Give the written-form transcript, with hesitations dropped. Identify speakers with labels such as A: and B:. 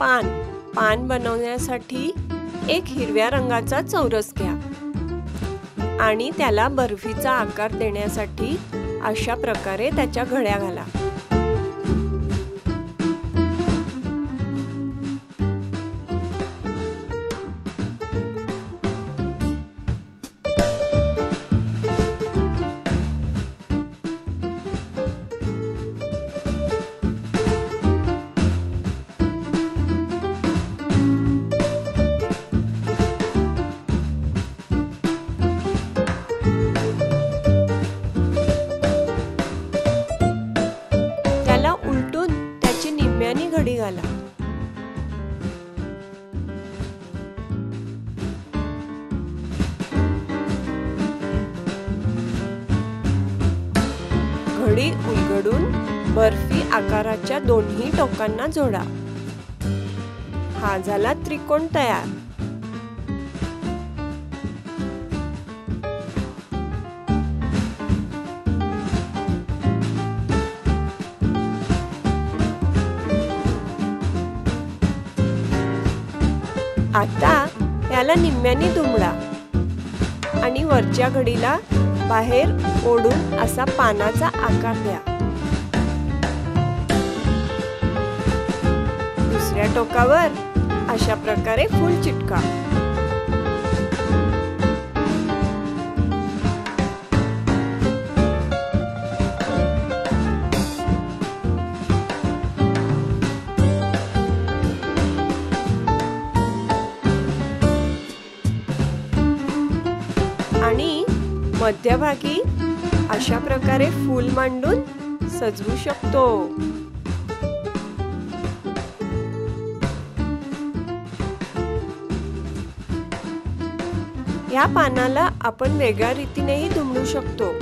A: पान बनवण्यासाठी एक हिरव्या रंगाचा चौरस घ्या आणि त्याला बर्फीचा आकार देण्यासाठी अशा प्रकारे त्याच्या घड्या घाला. घडी घाला. घडी उलगडून बर्फी आकाराच्या दोन्ही टोकांना जोडा. हा झाला त्रिकोण तयार. आता याला निम्म्याने दुमडा आणि वरच्या घडीला बाहेर ओढून असा पानाचा आकार द्या. दुसऱ्या टोकावर अशा प्रकारे फूल चिटका. आणि मध्यभागी अशा प्रकारे फूल मांडून सजवू शकतो. या पानाला आपण वेगळ्या रीतीनेही दुमडू शकतो.